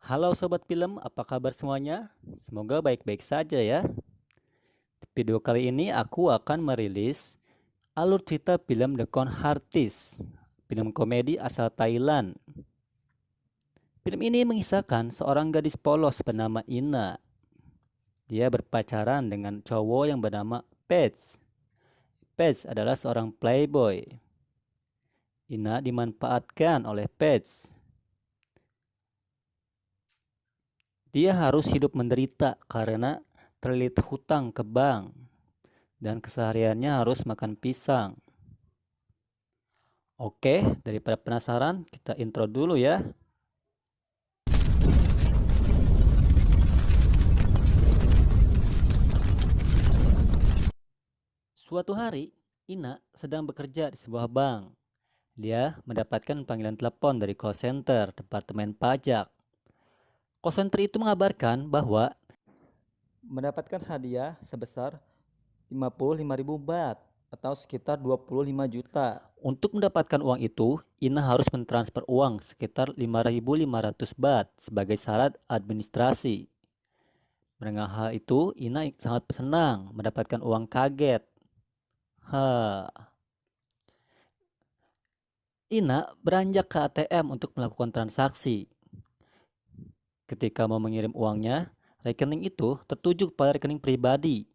Halo Sobat Film, apa kabar semuanya? Semoga baik-baik saja ya. Di video kali ini aku akan merilis alur cerita film The Con Artist, film komedi asal Thailand. Film ini mengisahkan seorang gadis polos bernama Ina. Dia berpacaran dengan cowok yang bernama Pets. Pets adalah seorang playboy. Ina dimanfaatkan oleh Pets. Dia harus hidup menderita karena terlilit hutang ke bank. Dan kesehariannya harus makan pisang. Oke, daripada penasaran, kita intro dulu ya. Suatu hari, Ina sedang bekerja di sebuah bank. Dia mendapatkan panggilan telepon dari call center Departemen Pajak. Call center itu mengabarkan bahwa mendapatkan hadiah sebesar 55.000 baht atau sekitar 25 juta. Untuk mendapatkan uang itu, Ina harus mentransfer uang sekitar 5.500 baht sebagai syarat administrasi. Mendengar hal itu, Ina sangat senang mendapatkan uang kaget. Ina beranjak ke ATM untuk melakukan transaksi. Ketika mau mengirim uangnya, rekening itu tertuju pada rekening pribadi,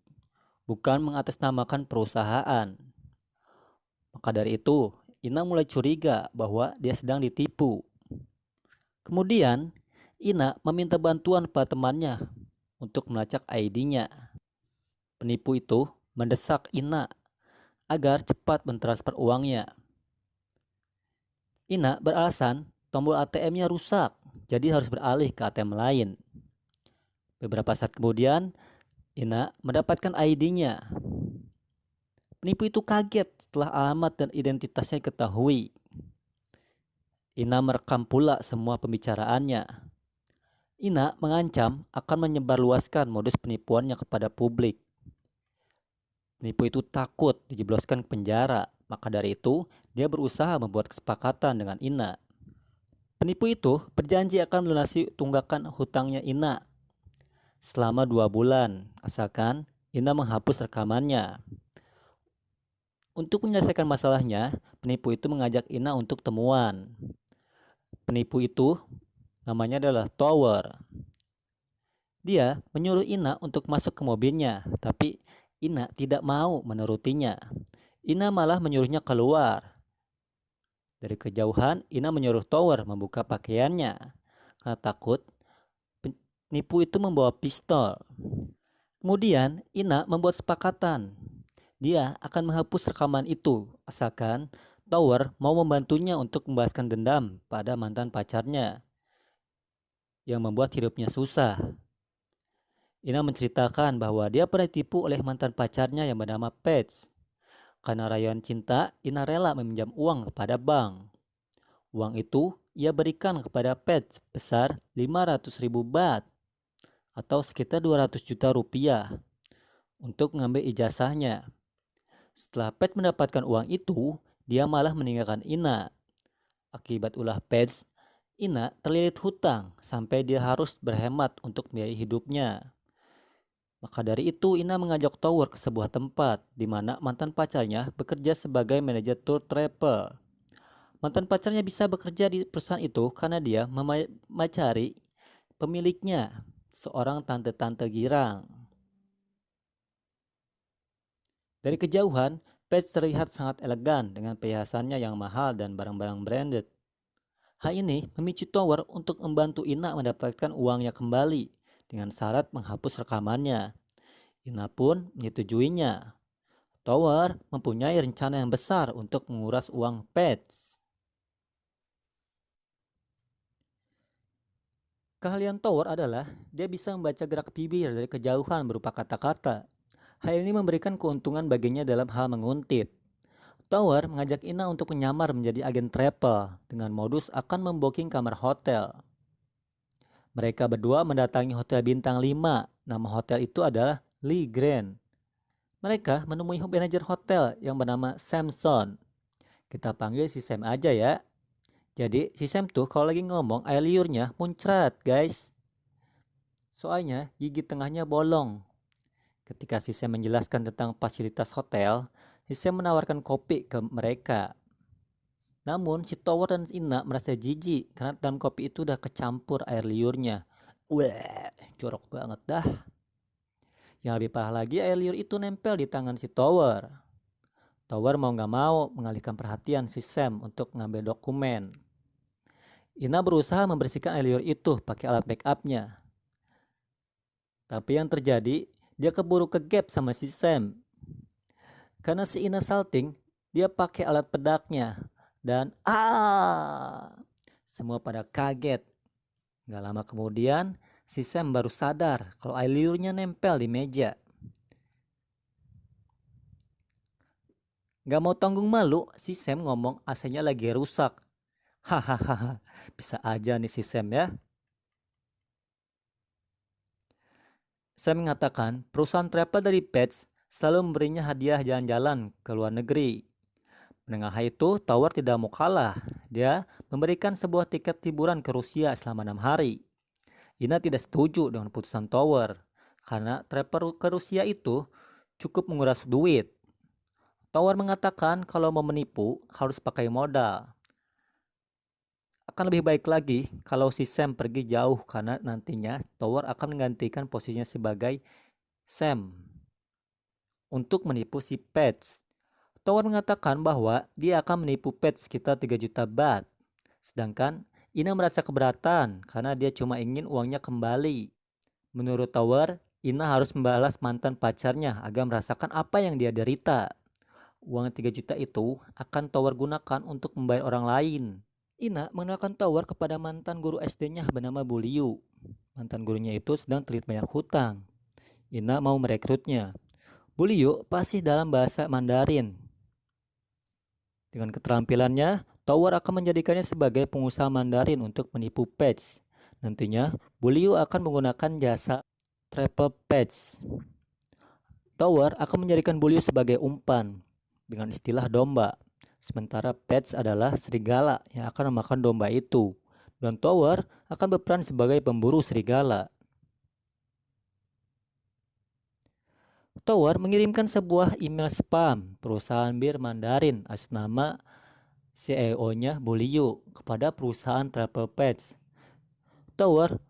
bukan mengatasnamakan perusahaan. Maka dari itu, Ina mulai curiga bahwa dia sedang ditipu. Kemudian, Ina meminta bantuan pada temannya untuk melacak ID-nya. Penipu itu mendesak Ina agar cepat mentransfer uangnya. Ina beralasan tombol ATM-nya rusak, jadi harus beralih ke ATM lain. Beberapa saat kemudian, Ina mendapatkan ID-nya. Penipu itu kaget setelah alamat dan identitasnya diketahui. Ina merekam pula semua pembicaraannya. Ina mengancam akan menyebarluaskan modus penipuannya kepada publik. Penipu itu takut dijebloskan ke penjara, maka dari itu dia berusaha membuat kesepakatan dengan Ina. Penipu itu berjanji akan melunasi tunggakan hutangnya Ina selama 2 bulan, asalkan Ina menghapus rekamannya. Untuk menyelesaikan masalahnya, penipu itu mengajak Ina untuk temuan. Penipu itu namanya adalah Tower. Dia menyuruh Ina untuk masuk ke mobilnya, tapi Ina tidak mau menurutinya. Ina malah menyuruhnya keluar. Dari kejauhan, Ina menyuruh Tower membuka pakaiannya karena takut penipu itu membawa pistol. Kemudian, Ina membuat sepakatan. Dia akan menghapus rekaman itu, asalkan Tower mau membantunya untuk membalaskan dendam pada mantan pacarnya yang membuat hidupnya susah. Ina menceritakan bahwa dia pernah ditipu oleh mantan pacarnya yang bernama Pets. Karena rayuan cinta, Ina rela meminjam uang kepada bank. Uang itu ia berikan kepada Pets sebesar 500.000 baht atau sekitar 200 juta rupiah untuk mengambil ijazahnya. Setelah Pets mendapatkan uang itu, dia malah meninggalkan Ina. Akibat ulah Pets, Ina terlilit hutang sampai dia harus berhemat untuk biaya hidupnya. Maka dari itu, Ina mengajak Tower ke sebuah tempat di mana mantan pacarnya bekerja sebagai manajer tour travel. Mantan pacarnya bisa bekerja di perusahaan itu karena dia memacari pemiliknya, seorang tante-tante girang. Dari kejauhan, Paige terlihat sangat elegan dengan perhiasannya yang mahal dan barang-barang branded. Hal ini memicu Tower untuk membantu Ina mendapatkan uangnya kembali dengan syarat menghapus rekamannya. Ina pun menyetujuinya. Tower mempunyai rencana yang besar untuk menguras uang Pets. Keahlian Tower adalah dia bisa membaca gerak bibir dari kejauhan berupa kata-kata. Hal ini memberikan keuntungan baginya dalam hal menguntit. Tower mengajak Ina untuk menyamar menjadi agen travel dengan modus akan membooking kamar hotel. Mereka berdua mendatangi hotel bintang 5. Nama hotel itu adalah Lee Grand. Mereka menemui manajer hotel yang bernama Samson. Kita panggil si Sam aja ya. Jadi si Sam tuh kalau lagi ngomong air liurnya muncrat guys. Soalnya gigi tengahnya bolong. Ketika si Sam menjelaskan tentang fasilitas hotel, si Sam menawarkan kopi ke mereka. Namun si Tower dan Ina merasa jijik karena dalam kopi itu udah kecampur air liurnya. Wah, jorok banget dah. Yang lebih parah lagi, air liur itu nempel di tangan si Tower. Tower mau gak mau mengalihkan perhatian si Sam untuk ngambil dokumen. Ina berusaha membersihkan air liur itu pakai alat make upnya. Tapi yang terjadi, dia keburu kegap sama si Sam. Karena si Ina salting, dia pakai alat pedaknya. Dan semua pada kaget. Gak lama kemudian, si Sam baru sadar kalau air liurnya nempel di meja. Gak mau tanggung malu, si Sam ngomong AC-nya lagi rusak. Hahaha, bisa aja nih si Sam ya. Sam mengatakan perusahaan travel dari Pets selalu memberinya hadiah jalan-jalan ke luar negeri. Menengah itu, Tower tidak mau kalah. Dia memberikan sebuah tiket liburan ke Rusia selama 6 hari. Ina tidak setuju dengan putusan Tower, karena travel ke Rusia itu cukup menguras duit. Tower mengatakan kalau mau menipu harus pakai modal. Akan lebih baik lagi kalau si Sam pergi jauh karena nantinya Tower akan menggantikan posisinya sebagai Sam untuk menipu si Pets. Tower mengatakan bahwa dia akan menipu Pets sekitar 3 juta baht. Sedangkan Ina merasa keberatan karena dia cuma ingin uangnya kembali. Menurut Tower, Ina harus membalas mantan pacarnya agar merasakan apa yang dia derita. Uang 3 juta itu akan Tower gunakan untuk membayar orang lain. Ina mengenalkan Tower kepada mantan guru SD-nya bernama Bu Liu. Mantan gurunya itu sedang terlilit banyak hutang. Ina mau merekrutnya. Bu Liu fasih dalam bahasa Mandarin. Dengan keterampilannya, Tower akan menjadikannya sebagai pengusaha Mandarin untuk menipu Pets. Nantinya, Bu Liu akan menggunakan jasa Travel Pets. Tower akan menjadikan Bu Liu sebagai umpan dengan istilah domba. Sementara Pets adalah serigala yang akan memakan domba itu. Dan Tower akan berperan sebagai pemburu serigala. Tower mengirimkan sebuah email spam perusahaan bir Mandarin atas nama CEO-nya Bu Liu kepada perusahaan Travel Pets. Tower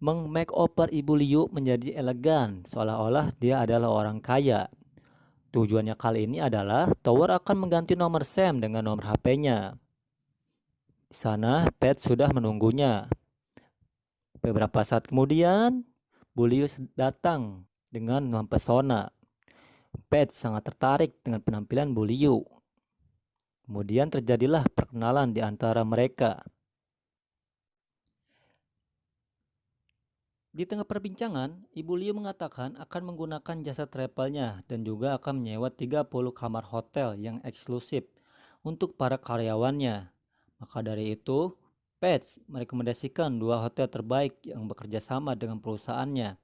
meng-makeover Ibu Liu menjadi elegan seolah-olah dia adalah orang kaya. Tujuannya kali ini adalah Tower akan mengganti nomor Sam dengan nomor HP-nya. Di sana, Pet sudah menunggunya. Beberapa saat kemudian, Bu Liu datang dengan mempesona. Pet sangat tertarik dengan penampilan Bu Liu. Kemudian terjadilah perkenalan di antara mereka. Di tengah perbincangan, Ibu Liu mengatakan akan menggunakan jasa travelnya dan juga akan menyewa 30 kamar hotel yang eksklusif untuk para karyawannya. Maka dari itu, Pets merekomendasikan 2 hotel terbaik yang bekerja sama dengan perusahaannya,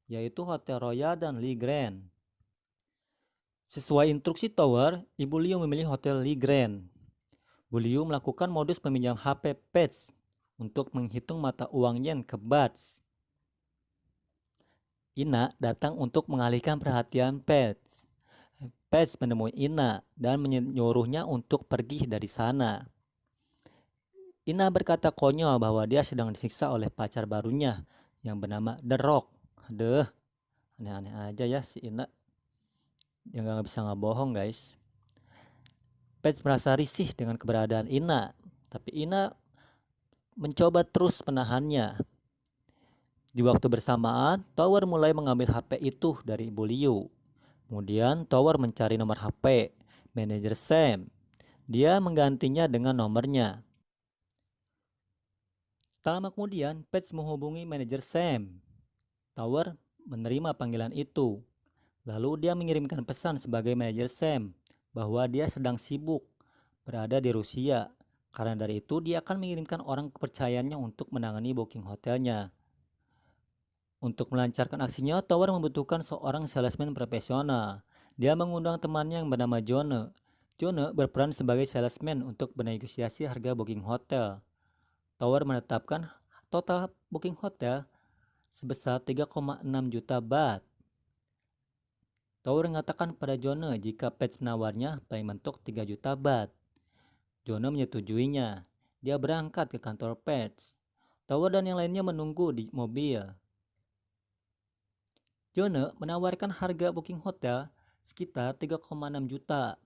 yaitu Hotel Royal dan Lee Grand. Sesuai instruksi Tower, Ibu Liu memilih Hotel Lee Grand. Bu Liu melakukan modus peminjam HP Pets untuk menghitung mata uang yen ke bahts. Ina datang untuk mengalihkan perhatian Pets. Pets menemui Ina dan menyuruhnya untuk pergi dari sana. Ina berkata konyol bahwa dia sedang disiksa oleh pacar barunya yang bernama The Rock. Aduh, aneh-aneh aja ya si Ina. Dia gak bisa bohong guys. Pets merasa risih dengan keberadaan Ina, tapi Ina mencoba terus menahannya. Di waktu bersamaan, Tower mulai mengambil HP itu dari Ibu Liu. Kemudian Tower mencari nomor HP manajer Sam. Dia menggantinya dengan nomornya. Tak lama kemudian, Pets menghubungi manajer Sam. Tower menerima panggilan itu. Lalu dia mengirimkan pesan sebagai manajer Sam bahwa dia sedang sibuk berada di Rusia. Karena dari itu dia akan mengirimkan orang kepercayaannya untuk menangani booking hotelnya. Untuk melancarkan aksinya, Tower membutuhkan seorang salesman profesional. Dia mengundang temannya yang bernama John. Jone berperan sebagai salesman untuk bernegosiasi harga booking hotel. Tower menetapkan total booking hotel sebesar 3,6 juta baht. Tower mengatakan pada Jone jika Page menawarnya paling mentok 3 juta baht. Jone menyetujuinya. Dia berangkat ke kantor Page. Tower dan yang lainnya menunggu di mobil. Jone menawarkan harga booking hotel sekitar 3,6 juta.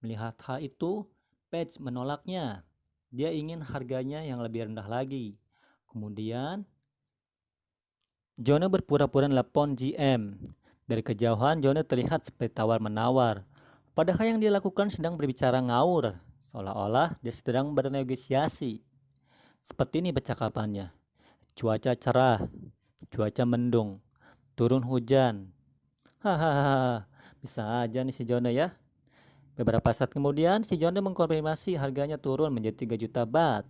Melihat hal itu, Page menolaknya. Dia ingin harganya yang lebih rendah lagi. Kemudian, Jone berpura-pura nelpon GM. Dari kejauhan, Jone terlihat seperti tawar-menawar. Padahal yang dia lakukan sedang berbicara ngawur, seolah-olah dia sedang bernegosiasi. Seperti ini percakapannya. Cuaca cerah, cuaca mendung, turun hujan. Hahaha, bisa aja nih si Jone ya. Beberapa saat kemudian, si Jone mengkonfirmasi harganya turun menjadi 3 juta baht.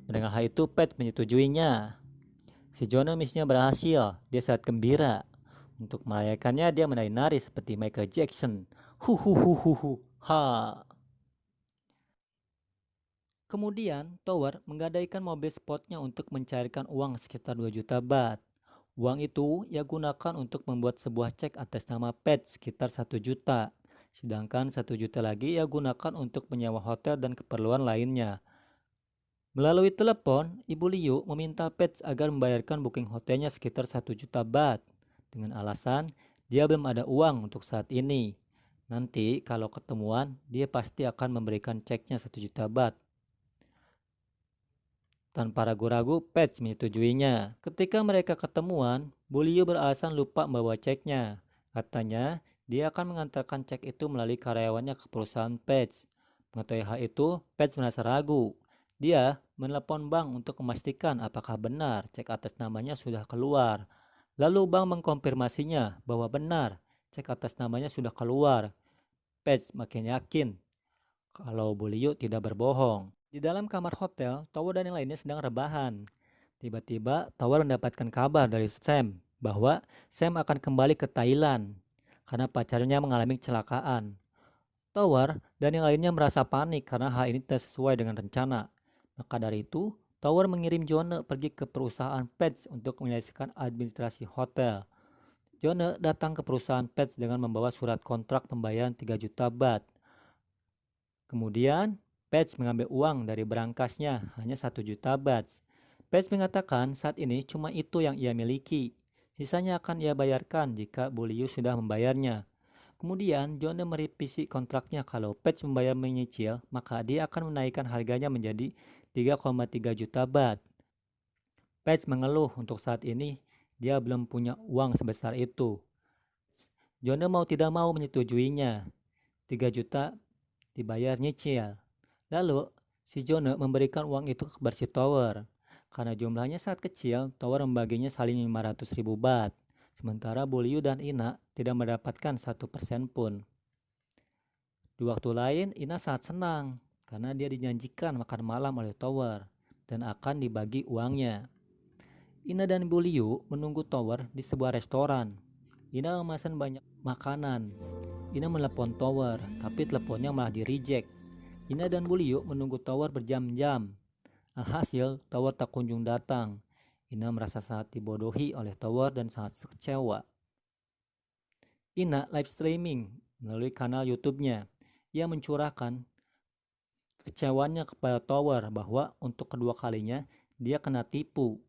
Mendengar hal itu, Pat menyetujuinya. Si Jone misinya berhasil, dia sangat gembira. Untuk merayakannya, dia menari-nari seperti Michael Jackson. Huhuhuhuhu, ha. Kemudian, Tower menggadaikan mobil sportnya untuk mencairkan uang sekitar 2 juta baht. Uang itu ia gunakan untuk membuat sebuah cek atas nama Pat sekitar 1 juta. Sedangkan 1 juta lagi ia gunakan untuk menyewa hotel dan keperluan lainnya. Melalui telepon, Ibu Liu meminta Pat agar membayarkan booking hotelnya sekitar 1 juta baht. Dengan alasan dia belum ada uang untuk saat ini. Nanti kalau ketemuan, dia pasti akan memberikan ceknya 1 juta baht. Tanpa ragu-ragu, Pat menyetujuinya. Ketika mereka ketemuan, Bu Liu beralasan lupa membawa ceknya. Katanya, dia akan mengantarkan cek itu melalui karyawannya ke perusahaan Pat. Mengetahui hal itu, Pat merasa ragu. Dia menelepon bank untuk memastikan apakah benar cek atas namanya sudah keluar. Lalu bank mengkonfirmasinya bahwa benar cek atas namanya sudah keluar. Pat makin yakin kalau Bu Liu tidak berbohong. Di dalam kamar hotel, Tower dan yang lainnya sedang rebahan. Tiba-tiba, Tower mendapatkan kabar dari Sam bahwa Sam akan kembali ke Thailand karena pacarnya mengalami kecelakaan. Tower dan yang lainnya merasa panik karena hal ini tidak sesuai dengan rencana. Maka dari itu, Tower mengirim Jone pergi ke perusahaan Pets untuk menyelesaikan administrasi hotel. Jone datang ke perusahaan Pets dengan membawa surat kontrak pembayaran 3 juta baht. Kemudian, Pets mengambil uang dari berangkasnya hanya 1 juta baht. Pets mengatakan saat ini cuma itu yang ia miliki. Sisanya akan ia bayarkan jika Bu Liu sudah membayarnya. Kemudian, Jone merevisi kontraknya kalau Page membayar menyicil, maka dia akan menaikkan harganya menjadi 3,3 juta baht. Page mengeluh untuk saat ini dia belum punya uang sebesar itu. Jone mau tidak mau menyetujuinya. 3 juta dibayar nyicil. Lalu, si Jone memberikan uang itu ke si Tower. Karena jumlahnya sangat kecil, Tower membaginya saling 500 ribu baht. Sementara Bu Liu dan Ina tidak mendapatkan 1% pun. Di waktu lain, Ina sangat senang karena dia dijanjikan makan malam oleh Tower dan akan dibagi uangnya. Ina dan Bu Liu menunggu Tower di sebuah restoran. Ina memesan banyak makanan. Ina menelepon Tower, tapi teleponnya malah di-reject. Ina dan Bu Liu menunggu Tower berjam-jam. Alhasil, Tower tak kunjung datang. Ina merasa sangat dibodohi oleh Tower dan sangat kecewa. Ina live streaming melalui kanal YouTube-nya. Ia mencurahkan kecewanya kepada Tower bahwa untuk kedua kalinya dia kena tipu.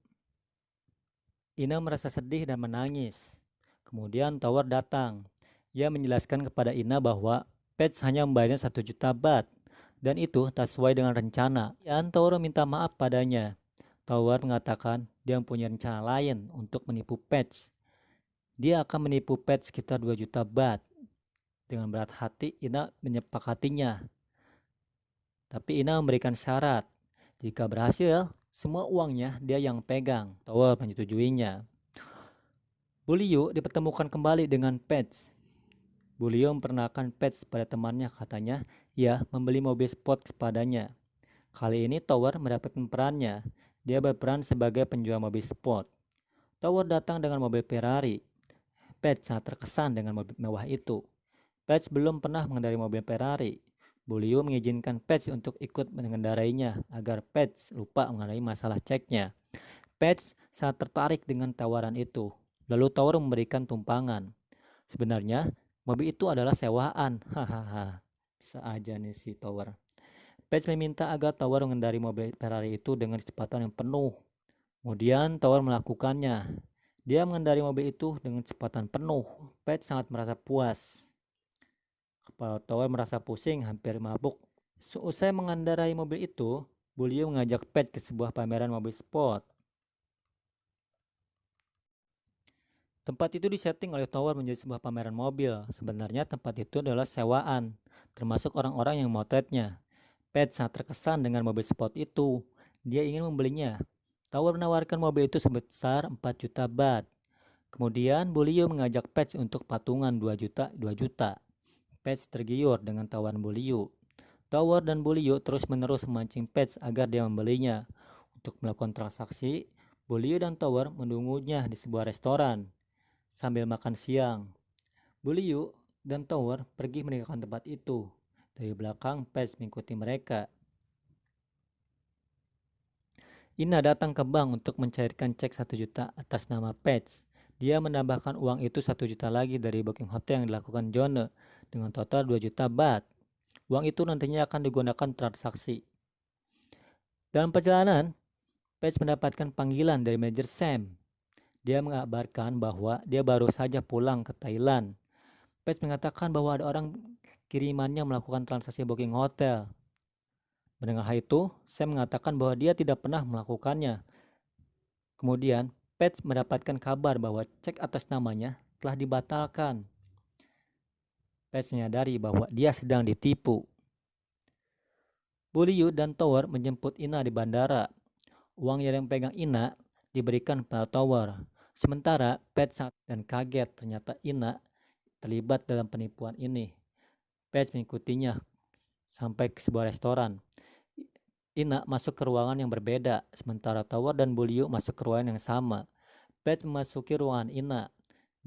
Ina merasa sedih dan menangis. Kemudian Tower datang. Ia menjelaskan kepada Ina bahwa Page hanya membayarnya 1 juta baht dan itu tak sesuai dengan rencana. Dan Tower minta maaf padanya. Tower mengatakan dia mempunyai rencana lain untuk menipu Page. Dia akan menipu Page sekitar 2 juta baht. Dengan berat hati Ina menyepakatinya. Tapi Ina memberikan syarat. Jika berhasil, semua uangnya dia yang pegang. Tower menyetujuinya. Bu Liu dipertemukan kembali dengan Page. Bu Liu memperkenalkan Page pada temannya, katanya ia membeli mobil sport kepadanya. Kali ini Tower mendapatkan perannya. Dia berperan sebagai penjual mobil sport. Tower datang dengan mobil Ferrari. Page sangat terkesan dengan mobil mewah itu. Page belum pernah mengendarai mobil Ferrari. Bu Liu mengizinkan Page untuk ikut mengendarainya agar Page lupa mengenai masalah ceknya. Page sangat tertarik dengan tawaran itu. Lalu Tower memberikan tumpangan. Sebenarnya mobil itu adalah sewaan. Hahaha. Bisa aja nih si Tower. Page meminta agar Tower mengendari mobil Ferrari itu dengan kecepatan yang penuh. Kemudian Tower melakukannya. Dia mengendari mobil itu dengan kecepatan penuh. Page sangat merasa puas. Kepala Tower merasa pusing, hampir mabuk. Seusai mengendarai mobil itu, Bu Liu mengajak Page ke sebuah pameran mobil sport. Tempat itu disetting oleh Tower menjadi sebuah pameran mobil. Sebenarnya tempat itu adalah sewaan, termasuk orang-orang yang memotretnya. Page sangat terkesan dengan mobil sport itu. Dia ingin membelinya. Tower menawarkan mobil itu sebesar 4 juta baht. Kemudian Bu Liu mengajak Page untuk patungan 2 juta, 2 juta. Page tergiur dengan tawaran Bu Liu. Tower dan Bu Liu terus-menerus memancing Page agar dia membelinya. Untuk melakukan transaksi, Bu Liu dan Tower menunggunya di sebuah restoran. Sambil makan siang, Bu Liu dan Tower pergi meninggalkan tempat itu. Dari belakang, Page mengikuti mereka. Ina datang ke bank untuk mencairkan cek 1 juta atas nama Page. Dia menambahkan uang itu 1 juta lagi dari booking hotel yang dilakukan Jone dengan total 2 juta baht. Uang itu nantinya akan digunakan transaksi. Dalam perjalanan, Page mendapatkan panggilan dari manajer Sam. Dia mengabarkan bahwa dia baru saja pulang ke Thailand. Page mengatakan bahwa ada orang kirimannya melakukan transaksi booking hotel. Mendengar hal itu, Sam mengatakan bahwa dia tidak pernah melakukannya. Kemudian, Page mendapatkan kabar bahwa cek atas namanya telah dibatalkan. Page menyadari bahwa dia sedang ditipu. Bu Liu dan Tower menjemput Ina di bandara. Uang yang pegang Ina diberikan pada Tower. Sementara Page sangat dan kaget ternyata Ina terlibat dalam penipuan ini. Page mengikutinya sampai ke sebuah restoran. Ina masuk ke ruangan yang berbeda, sementara Tower dan Bu Liu masuk ke ruangan yang sama. Page memasuki ruangan Ina.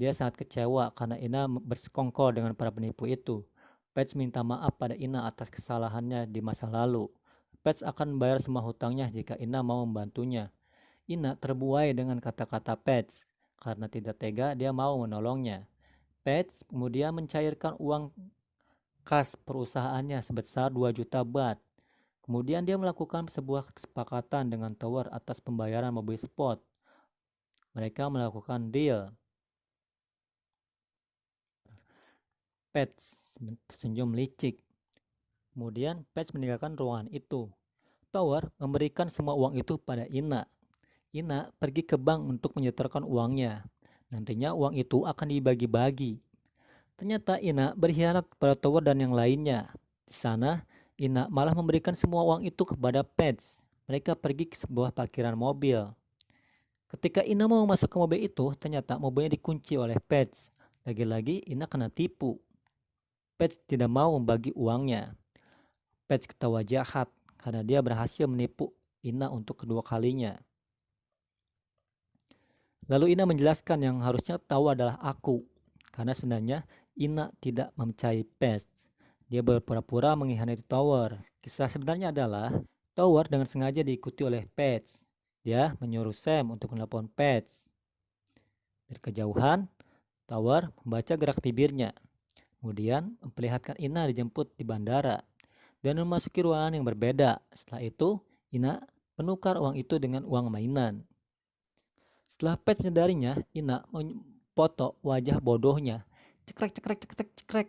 Dia sangat kecewa karena Ina bersekongkol dengan para penipu itu. Page minta maaf pada Ina atas kesalahannya di masa lalu. Page akan membayar semua hutangnya jika Ina mau membantunya. Ina terbuai dengan kata-kata Page. Karena tidak tega, dia mau menolongnya. Page kemudian mencairkan uang kas perusahaannya sebesar 2 juta baht. Kemudian dia melakukan sebuah kesepakatan dengan Tower atas pembayaran mobil sport. Mereka melakukan deal. Page tersenyum licik. Kemudian Page meninggalkan ruangan itu. Tower memberikan semua uang itu pada Ina. Ina pergi ke bank untuk menyetorkan uangnya. Nantinya uang itu akan dibagi-bagi. Ternyata Ina berkhianat pada Tower dan yang lainnya. Di sana, Ina malah memberikan semua uang itu kepada Page. Mereka pergi ke sebuah parkiran mobil. Ketika Ina mau masuk ke mobil itu, ternyata mobilnya dikunci oleh Page. Lagi-lagi Ina kena tipu. Page tidak mau membagi uangnya. Page ketawa jahat karena dia berhasil menipu Ina untuk kedua kalinya. Lalu Ina menjelaskan yang harusnya tahu adalah aku. Karena sebenarnya Ina tidak mempercayai Page. Dia berpura-pura mengkhianati Tower. Kisah sebenarnya adalah Tower dengan sengaja diikuti oleh Page. Dia menyuruh Sam untuk menelpon Page. Dari kejauhan, Tower membaca gerak bibirnya. Kemudian memperlihatkan Ina dijemput di bandara dan memasuki ruangan yang berbeda. Setelah itu, Ina menukar uang itu dengan uang mainan. Setelah Page menyadarinya, Ina memfoto wajah bodohnya. Cekrek, cekrek, cekrek, cekrek.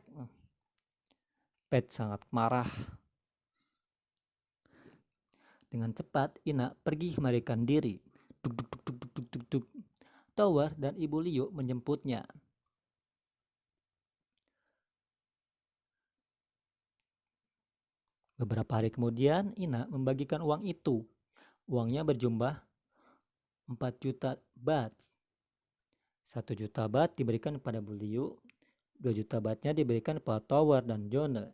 Page sangat marah. Dengan cepat, Ina pergi melarikan diri. Duk, duk, duk, duk, duk, duk, duk. Tower dan Ibu Liu menjemputnya. Beberapa hari kemudian, Ina membagikan uang itu. Uangnya berjumlah 4 juta baht. 1 juta baht diberikan kepada Bu Liu, 2 juta bahtnya diberikan kepada Tower dan Jone.